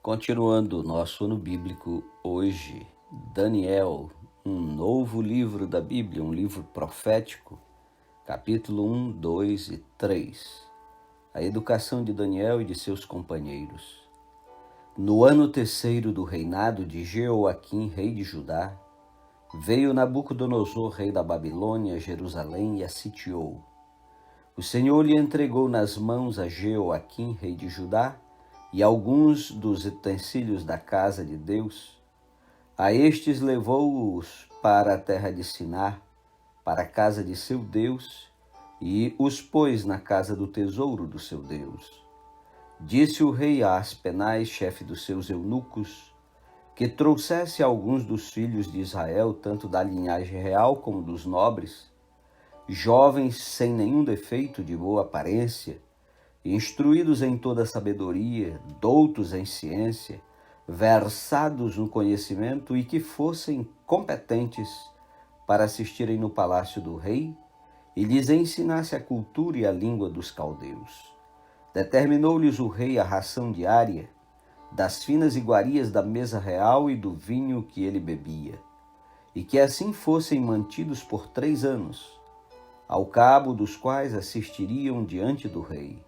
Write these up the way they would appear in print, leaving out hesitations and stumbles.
Continuando o nosso ano bíblico hoje, Daniel, um novo livro da Bíblia, um livro profético, capítulo 1, 2 e 3. A educação de Daniel e de seus companheiros. No ano terceiro do reinado de Jeoaquim, rei de Judá, veio Nabucodonosor, rei da Babilônia, a Jerusalém e a sitiou. O Senhor lhe entregou nas mãos a Jeoaquim, rei de Judá, e alguns dos utensílios da casa de Deus. A estes levou-os para a terra de Sinar, para a casa de seu Deus, e os pôs na casa do tesouro do seu Deus. Disse o rei a Aspenaz, chefe dos seus eunucos, que trouxesse alguns dos filhos de Israel, tanto da linhagem real como dos nobres, jovens sem nenhum defeito, de boa aparência, instruídos em toda sabedoria, doutos em ciência, versados no conhecimento e que fossem competentes para assistirem no palácio do rei e lhes ensinasse a cultura e a língua dos caldeus. Determinou-lhes o rei a ração diária, das finas iguarias da mesa real e do vinho que ele bebia, e que assim fossem mantidos por 3 anos, ao cabo dos quais assistiriam diante do rei.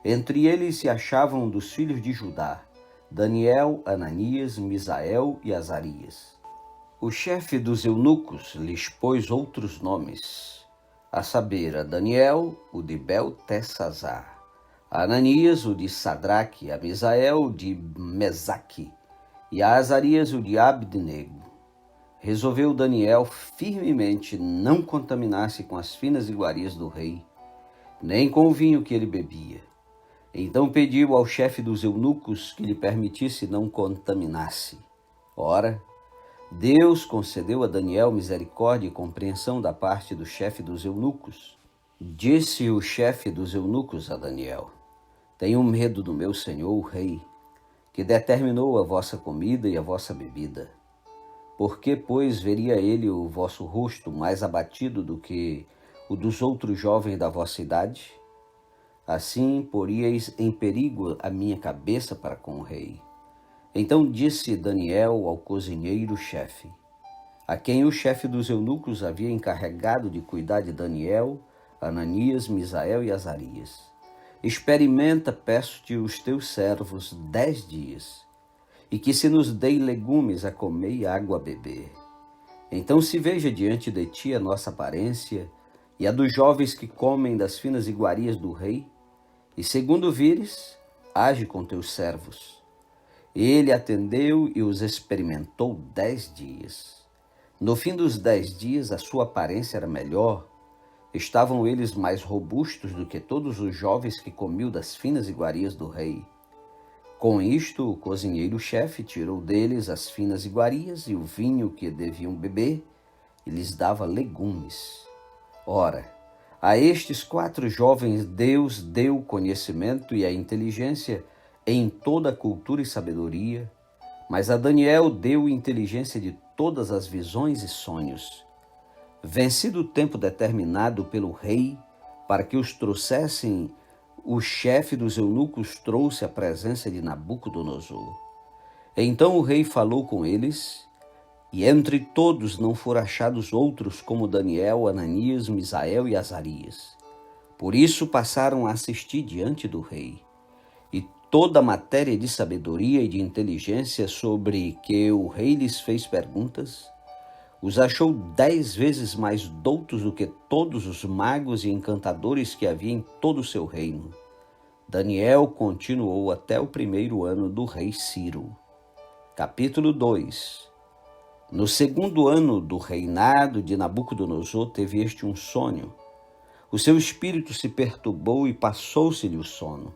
Entre eles se achavam dos filhos de Judá, Daniel, Ananias, Misael e Azarias. O chefe dos eunucos lhes pôs outros nomes, a saber, a Daniel, o de Beltesazar, a Ananias, o de Sadraque, a Misael, o de Mesaque, e a Azarias, o de Abdenego. Resolveu Daniel firmemente não contaminar-se com as finas iguarias do rei, nem com o vinho que ele bebia. Então pediu ao chefe dos eunucos que lhe permitisse não contaminar-se. Ora, Deus concedeu a Daniel misericórdia e compreensão da parte do chefe dos eunucos. Disse o chefe dos eunucos a Daniel: Tenho medo do meu senhor, o rei, que determinou a vossa comida e a vossa bebida. Por que, pois, veria ele o vosso rosto mais abatido do que o dos outros jovens da vossa idade? Assim poríeis em perigo a minha cabeça para com o rei. Então disse Daniel ao cozinheiro-chefe, a quem o chefe dos eunucos havia encarregado de cuidar de Daniel, Ananias, Misael e Azarias: Experimenta, peço-te, os teus servos 10 dias, e que se nos dê legumes a comer e água a beber. Então se veja diante de ti a nossa aparência e a dos jovens que comem das finas iguarias do rei, e segundo vires, age com teus servos. Ele atendeu e os experimentou 10 dias. No fim dos 10 dias, a sua aparência era melhor. Estavam eles mais robustos do que todos os jovens que comiam das finas iguarias do rei. Com isto, o cozinheiro-chefe tirou deles as finas iguarias e o vinho que deviam beber, e lhes dava legumes. Ora, a estes 4 jovens Deus deu conhecimento e a inteligência em toda a cultura e sabedoria, mas a Daniel deu inteligência de todas as visões e sonhos. Vencido o tempo determinado pelo rei para que os trouxessem, o chefe dos eunucos trouxe à presença de Nabucodonosor. Então o rei falou com eles, e entre todos não foram achados outros como Daniel, Ananias, Misael e Azarias. Por isso passaram a assistir diante do rei. E toda a matéria de sabedoria e de inteligência sobre que o rei lhes fez perguntas, os achou 10 vezes mais doutos do que todos os magos e encantadores que havia em todo o seu reino. Daniel continuou até o 1º ano do rei Ciro. Capítulo 2. No 2º ano do reinado de Nabucodonosor, teve este um sonho. O seu espírito se perturbou e passou-se-lhe o sono.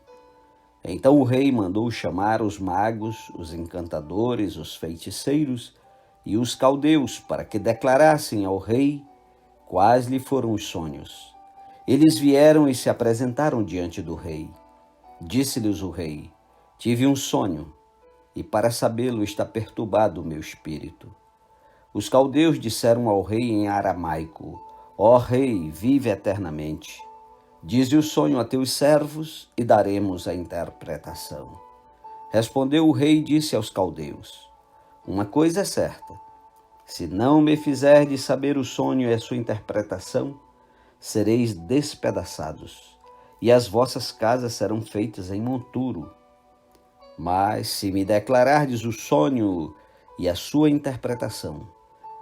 Então o rei mandou chamar os magos, os encantadores, os feiticeiros e os caldeus para que declarassem ao rei quais lhe foram os sonhos. Eles vieram e se apresentaram diante do rei. Disse-lhes o rei: Tive um sonho, e para sabê-lo está perturbado o meu espírito. Os caldeus disseram ao rei em aramaico: Ó rei, vive eternamente. Dize o sonho a teus servos e daremos a interpretação. Respondeu o rei e disse aos caldeus: Uma coisa é certa, se não me fizerdes saber o sonho e a sua interpretação, sereis despedaçados, e as vossas casas serão feitas em monturo. Mas se me declarardes o sonho e a sua interpretação,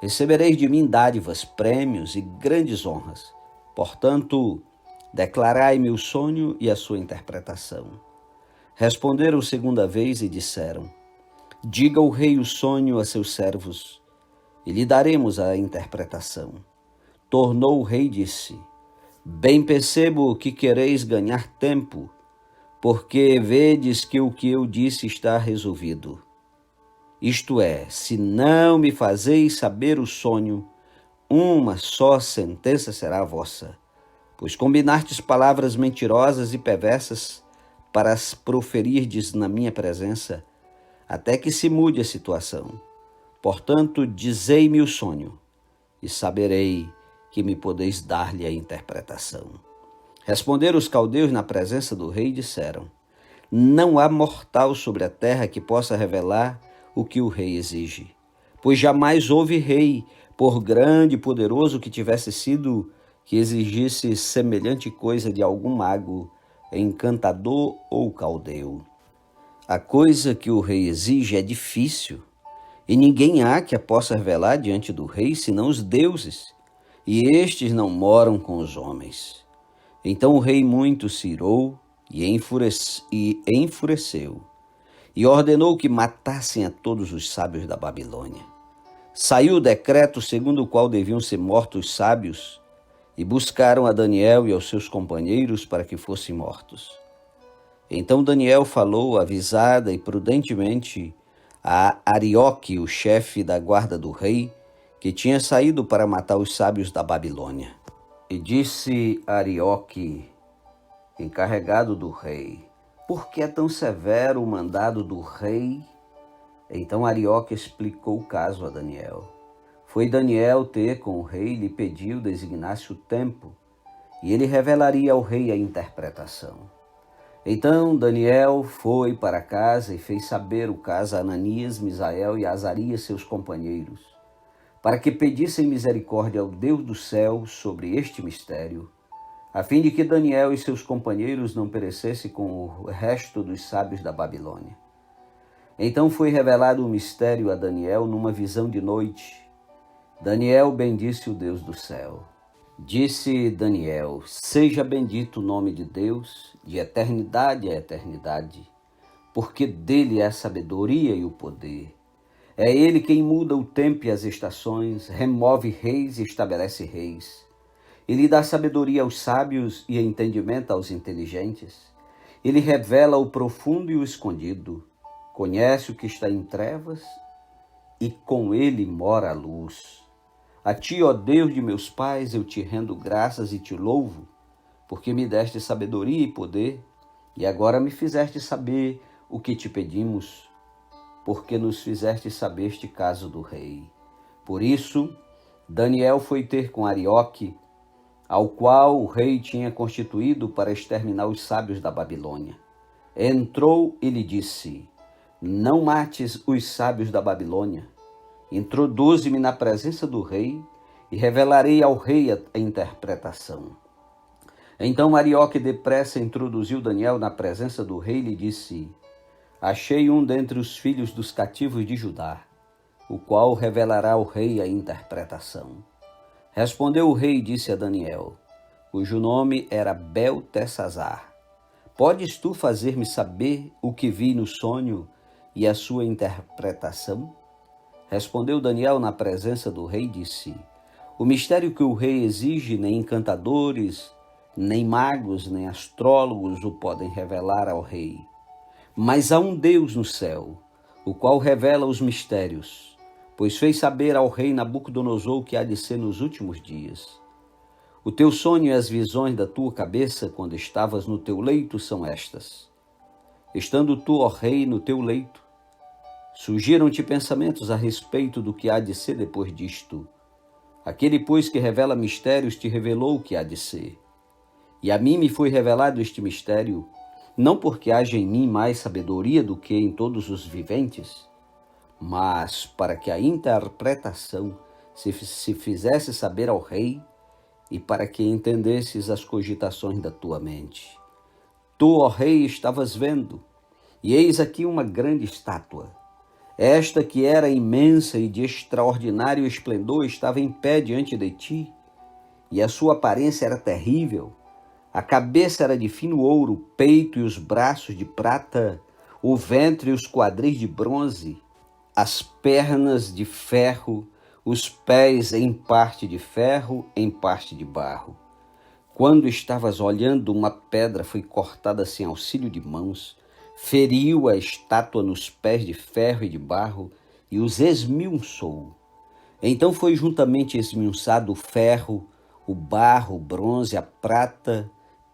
recebereis de mim dádivas, prêmios e grandes honras. Portanto, declarai-me o sonho e a sua interpretação. Responderam segunda vez e disseram: Diga o rei o sonho a seus servos, e lhe daremos a interpretação. Tornou o rei e disse: Bem percebo que quereis ganhar tempo, porque vedes que o que eu disse está resolvido. Isto é, se não me fazeis saber o sonho, uma só sentença será a vossa, pois combinastes palavras mentirosas e perversas para as proferirdes na minha presença, até que se mude a situação. Portanto, dizei-me o sonho, e saberei que me podeis dar-lhe a interpretação. Responderam os caldeus na presença do rei e disseram: Não há mortal sobre a terra que possa revelar o que o rei exige, pois jamais houve rei, por grande e poderoso que tivesse sido, que exigisse semelhante coisa de algum mago, encantador ou caldeu. A coisa que o rei exige é difícil, e ninguém há que a possa revelar diante do rei, senão os deuses, e estes não moram com os homens. Então o rei muito se irou e enfureceu, e ordenou que matassem a todos os sábios da Babilônia. Saiu o decreto segundo o qual deviam ser mortos os sábios, e buscaram a Daniel e aos seus companheiros para que fossem mortos. Então Daniel falou avisada e prudentemente a Arioque, o chefe da guarda do rei, que tinha saído para matar os sábios da Babilônia. E disse Arioque, encarregado do rei: Por que é tão severo o mandado do rei? Então Arioque explicou o caso a Daniel. Foi Daniel ter com o rei e lhe pediu designasse o tempo, e ele revelaria ao rei a interpretação. Então Daniel foi para casa e fez saber o caso a Ananias, Misael e Azarias, seus companheiros, para que pedissem misericórdia ao Deus do céu sobre este mistério, a fim de que Daniel e seus companheiros não perecessem com o resto dos sábios da Babilônia. Então foi revelado o mistério a Daniel numa visão de noite. Daniel bendisse o Deus do céu. Disse Daniel: Seja bendito o nome de Deus, de eternidade a eternidade, porque dele é a sabedoria e o poder. É ele quem muda o tempo e as estações, remove reis e estabelece reis. Ele dá sabedoria aos sábios e entendimento aos inteligentes. Ele revela o profundo e o escondido, conhece o que está em trevas e com ele mora a luz. A ti, ó Deus de meus pais, eu te rendo graças e te louvo, porque me deste sabedoria e poder, e agora me fizeste saber o que te pedimos, porque nos fizeste saber este caso do rei. Por isso, Daniel foi ter com Arioque, ao qual o rei tinha constituído para exterminar os sábios da Babilônia. Entrou e lhe disse: Não mates os sábios da Babilônia. Introduze-me na presença do rei e revelarei ao rei a interpretação. Então Arioque depressa introduziu Daniel na presença do rei e lhe disse: Achei um dentre os filhos dos cativos de Judá, o qual revelará ao rei a interpretação. Respondeu o rei e disse a Daniel, cujo nome era Beltesazar: Podes tu fazer-me saber o que vi no sonho e a sua interpretação? Respondeu Daniel na presença do rei e disse: O mistério que o rei exige, nem encantadores, nem magos, nem astrólogos o podem revelar ao rei. Mas há um Deus no céu, o qual revela os mistérios, pois fez saber ao rei Nabucodonosor o que há de ser nos últimos dias. O teu sonho e as visões da tua cabeça, quando estavas no teu leito, são estas. Estando tu, ó rei, no teu leito, surgiram-te pensamentos a respeito do que há de ser depois disto. Aquele, pois, que revela mistérios, te revelou o que há de ser. E a mim me foi revelado este mistério, não porque haja em mim mais sabedoria do que em todos os viventes, mas para que a interpretação se fizesse saber ao rei e para que entendesses as cogitações da tua mente. Tu, ó rei, estavas vendo, e eis aqui uma grande estátua. Esta que era imensa e de extraordinário esplendor estava em pé diante de ti, e a sua aparência era terrível. A cabeça era de fino ouro, o peito e os braços de prata, o ventre e os quadris de bronze, as pernas de ferro, os pés em parte de ferro, em parte de barro. Quando estavas olhando, uma pedra foi cortada sem auxílio de mãos, feriu a estátua nos pés de ferro e de barro e os esmiuçou. Então foi juntamente esmiuçado o ferro, o barro, o bronze, a prata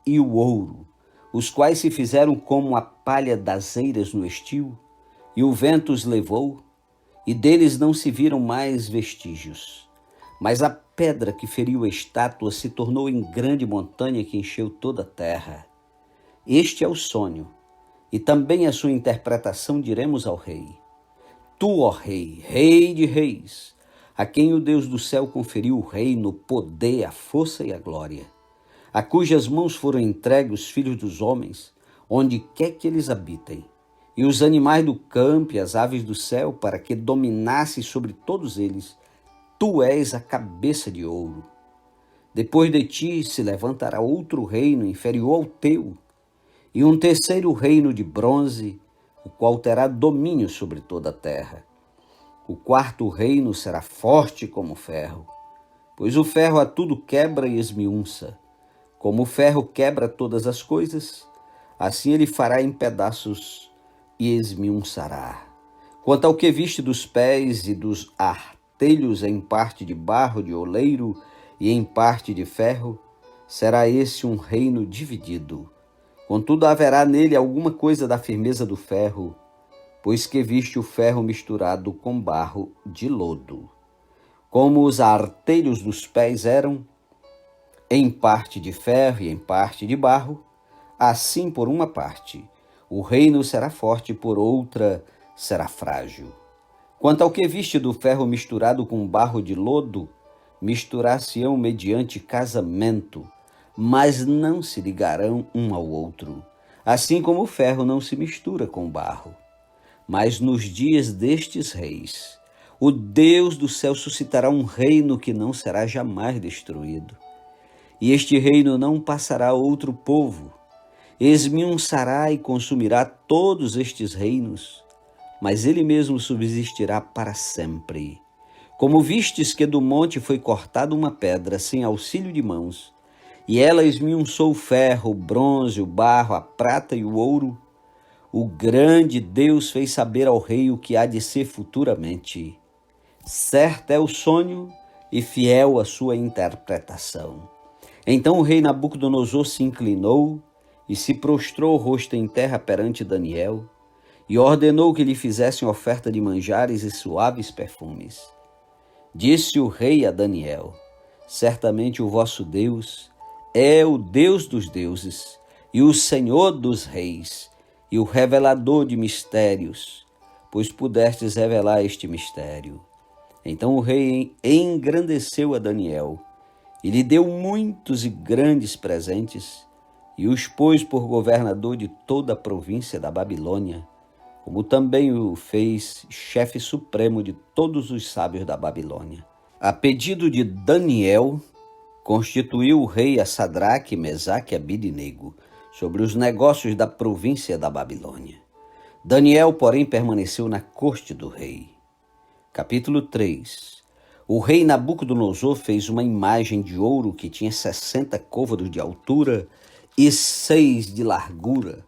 e o ouro, os quais se fizeram como a palha das eiras no estio, e o vento os levou, e deles não se viram mais vestígios. Mas a pedra que feriu a estátua se tornou em grande montanha que encheu toda a terra. Este é o sonho, e também a sua interpretação diremos ao rei. Tu, ó rei, rei de reis, a quem o Deus do céu conferiu o reino, o poder, a força e a glória, a cujas mãos foram entregues os filhos dos homens, onde quer que eles habitem, e os animais do campo e as aves do céu, para que dominasses sobre todos eles. Tu és a cabeça de ouro. Depois de ti se levantará outro reino inferior ao teu, e um terceiro reino de bronze, o qual terá domínio sobre toda a terra. O quarto reino será forte como o ferro, pois o ferro a tudo quebra e esmiunça. Como o ferro quebra todas as coisas, assim ele fará em pedaços e esmiunçará. Quanto ao que viste dos pés e dos artelhos em parte de barro de oleiro e em parte de ferro, será esse um reino dividido. Contudo, haverá nele alguma coisa da firmeza do ferro, pois que viste o ferro misturado com barro de lodo. Como os artelhos dos pés eram em parte de ferro e em parte de barro, assim por uma parte o reino será forte, por outra será frágil. Quanto ao que viste do ferro misturado com barro de lodo, misturar-se-ão mediante casamento, mas não se ligarão um ao outro, assim como o ferro não se mistura com o barro. Mas nos dias destes reis, o Deus do céu suscitará um reino que não será jamais destruído. E este reino não passará a outro povo, esmiuçará e consumirá todos estes reinos, mas ele mesmo subsistirá para sempre. Como vistes que do monte foi cortada uma pedra sem auxílio de mãos, e ela esmiuçou o ferro, o bronze, o barro, a prata e o ouro, o grande Deus fez saber ao rei o que há de ser futuramente. Certo é o sonho e fiel a sua interpretação. Então o rei Nabucodonosor se inclinou e se prostrou o rosto em terra perante Daniel, e ordenou que lhe fizessem oferta de manjares e suaves perfumes. Disse o rei a Daniel: certamente o vosso Deus é o Deus dos deuses, e o Senhor dos reis, e o revelador de mistérios, pois pudestes revelar este mistério. Então o rei engrandeceu a Daniel, e lhe deu muitos e grandes presentes, e os pôs por governador de toda a província da Babilônia, como também o fez chefe supremo de todos os sábios da Babilônia. A pedido de Daniel, constituiu o rei a Sadraque, Mesaque e Abidnego sobre os negócios da província da Babilônia. Daniel, porém, permaneceu na corte do rei. Capítulo 3. O rei Nabucodonosor fez uma imagem de ouro que tinha 60 côvados de altura e 6 de largura.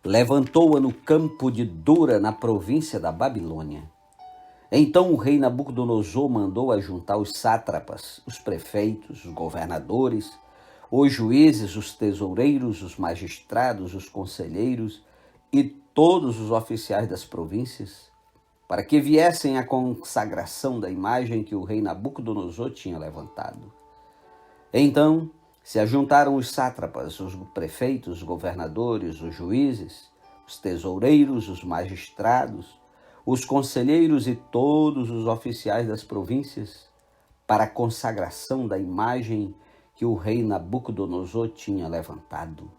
Levantou-a no campo de Dura, na província da Babilônia. Então o rei Nabucodonosor mandou ajuntar os sátrapas, os prefeitos, os governadores, os juízes, os tesoureiros, os magistrados, os conselheiros e todos os oficiais das províncias, para que viessem à consagração da imagem que o rei Nabucodonosor tinha levantado. Então Se ajuntaram os sátrapas, os prefeitos, os governadores, os juízes, os tesoureiros, os magistrados, os conselheiros e todos os oficiais das províncias para a consagração da imagem que o rei Nabucodonosor tinha levantado.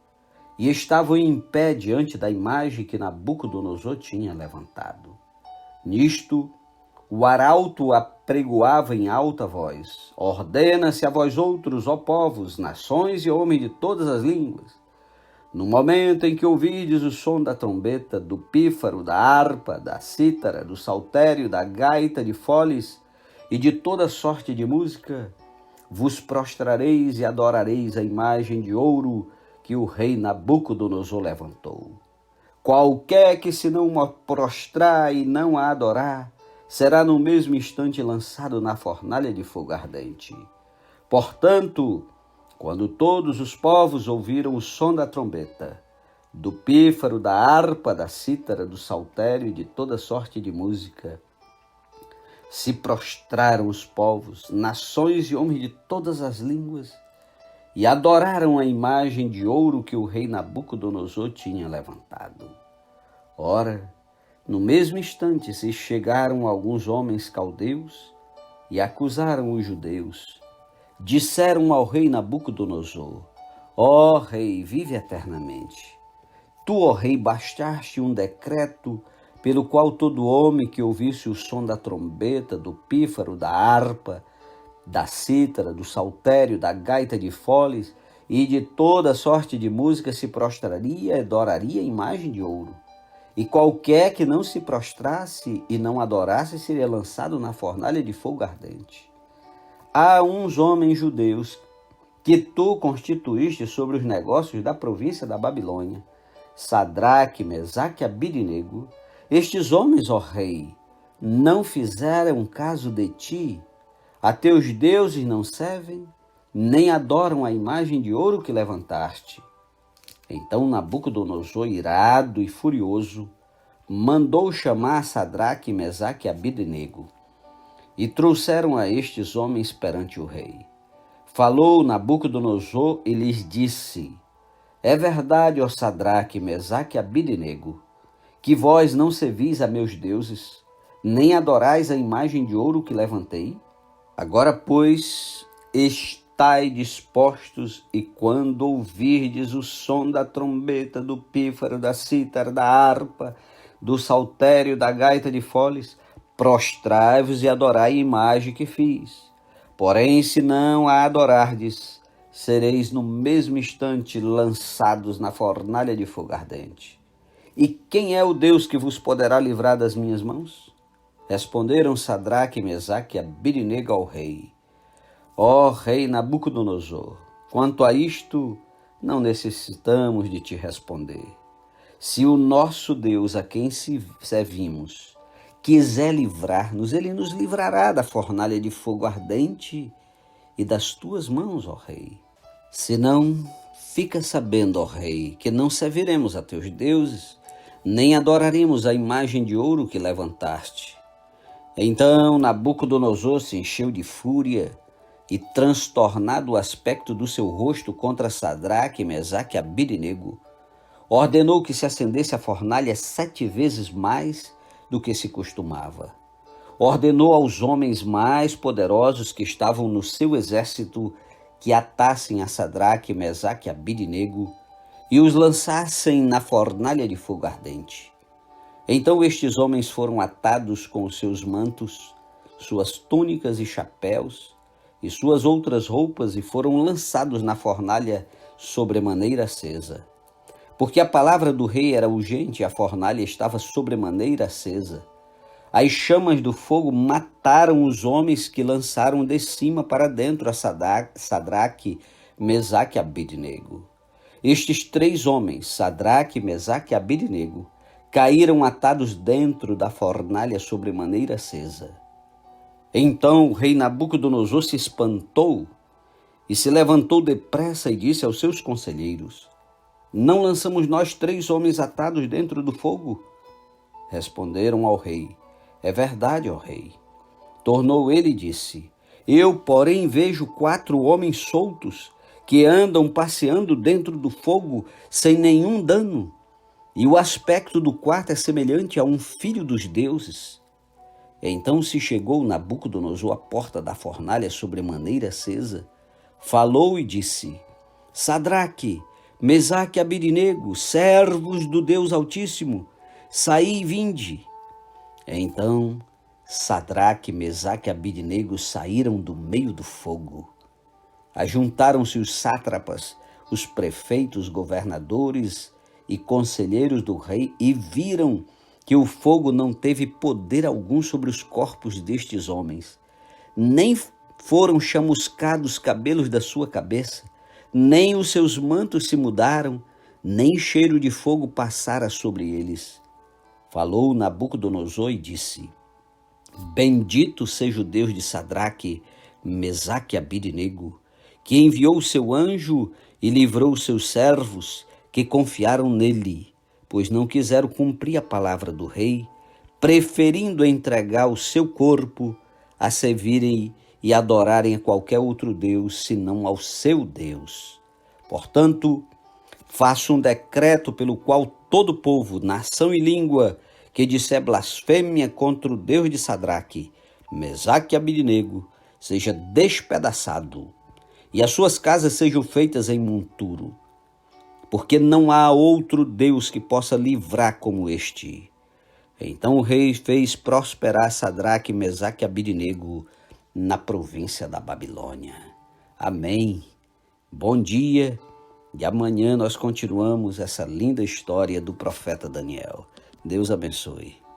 E estavam em pé diante da imagem que Nabucodonosor tinha levantado. Nisto, o arauto apregoava em alta voz: ordena-se a vós outros, ó povos, nações e homens de todas as línguas, no momento em que ouvides o som da trombeta, do pífaro, da harpa, da cítara, do saltério, da gaita de foles e de toda sorte de música, vos prostrareis e adorareis a imagem de ouro que o rei Nabucodonosor levantou. Qualquer que se não prostrar e não a adorar, será no mesmo instante lançado na fornalha de fogo ardente. Portanto, quando todos os povos ouviram o som da trombeta, do pífaro, da harpa, da cítara, do saltério e de toda sorte de música, se prostraram os povos, nações e homens de todas as línguas, e adoraram a imagem de ouro que o rei Nabucodonosor tinha levantado. Ora, no mesmo instante se chegaram alguns homens caldeus e acusaram os judeus. Disseram ao rei Nabucodonosor: ó rei, vive eternamente. Tu, ó rei, baixaste um decreto pelo qual todo homem que ouvisse o som da trombeta, do pífaro, da harpa, da cítara, do saltério, da gaita de foles e de toda sorte de música se prostraria e adoraria a imagem de ouro. E qualquer que não se prostrasse e não adorasse seria lançado na fornalha de fogo ardente. Há uns homens judeus que tu constituíste sobre os negócios da província da Babilônia, Sadraque, Mesaque e Abidnego. Estes homens, ó rei, não fizeram caso de ti. A teus deuses não servem, nem adoram a imagem de ouro que levantaste. Então Nabucodonosor, irado e furioso, mandou chamar Sadraque, Mesaque e Abidnego, e trouxeram a estes homens perante o rei. Falou Nabucodonosor e lhes disse: é verdade, ó Sadraque, Mesaque e Abidnego, que vós não servis a meus deuses, nem adorais a imagem de ouro que levantei? Agora, pois, estai dispostos, e quando ouvirdes o som da trombeta, do pífaro, da cítara, da harpa, do saltério, da gaita de foles, prostrai-vos e adorai a imagem que fiz. Porém, se não a adorardes, sereis no mesmo instante lançados na fornalha de fogo ardente. E quem é o Deus que vos poderá livrar das minhas mãos? Responderam Sadraque, Mesaque e Abidnego ao rei: ó rei Nabucodonosor, quanto a isto, não necessitamos de te responder. Se o nosso Deus, a quem servimos, quiser livrar-nos, ele nos livrará da fornalha de fogo ardente e das tuas mãos, ó rei. Se não, fica sabendo, ó rei, que não serviremos a teus deuses, nem adoraremos a imagem de ouro que levantaste. Então Nabucodonosor se encheu de fúria e, transtornado o aspecto do seu rosto contra Sadraque, Mesaque e Abidnego, ordenou que se acendesse a fornalha 7 vezes mais do que se costumava. Ordenou aos homens mais poderosos que estavam no seu exército que atassem a Sadraque, Mesaque e Abidnego e os lançassem na fornalha de fogo ardente. Então estes homens foram atados com os seus mantos, suas túnicas e chapéus e suas outras roupas e foram lançados na fornalha sobremaneira acesa. Porque a palavra do rei era urgente e a fornalha estava sobremaneira acesa. As chamas do fogo mataram os homens que lançaram de cima para dentro a Sadraque, Mesaque e Abidnego. Estes 3 homens, Sadraque, Mesaque e Abidnego, caíram atados dentro da fornalha sobremaneira acesa. Então o rei Nabucodonosor se espantou e se levantou depressa e disse aos seus conselheiros: não lançamos nós 3 homens atados dentro do fogo? Responderam ao rei: é verdade, ó rei. Tornou ele e disse: eu, porém, vejo 4 homens soltos que andam passeando dentro do fogo sem nenhum dano, e o aspecto do quarto é semelhante a um filho dos deuses. Então se chegou Nabucodonosor à porta da fornalha sobremaneira acesa, falou e disse: Sadraque, Mesaque e Abidnego, servos do Deus Altíssimo, saí e vinde. Então Sadraque, Mesaque e Abidnego saíram do meio do fogo. Ajuntaram-se os sátrapas, os prefeitos, governadores e conselheiros do rei e viram que o fogo não teve poder algum sobre os corpos destes homens, nem foram chamuscados os cabelos da sua cabeça, nem os seus mantos se mudaram, nem cheiro de fogo passara sobre eles. Falou Nabucodonosor e disse: Bendito seja o Deus de Sadraque, Mesaque e Abidnego, que enviou o seu anjo e livrou os seus servos que confiaram nele, pois não quiseram cumprir a palavra do rei, preferindo entregar o seu corpo a servirem e adorarem a qualquer outro Deus, senão ao seu Deus. Portanto, faço um decreto pelo qual todo povo, nação e língua que disser blasfêmia contra o Deus de Sadraque, Mesaque e Abidnego seja despedaçado, e as suas casas sejam feitas em monturo, porque não há outro Deus que possa livrar como este. Então o rei fez prosperar Sadraque, Mesaque e Abidnego na província da Babilônia. Amém. Bom dia, e amanhã nós continuamos essa linda história do profeta Daniel. Deus abençoe.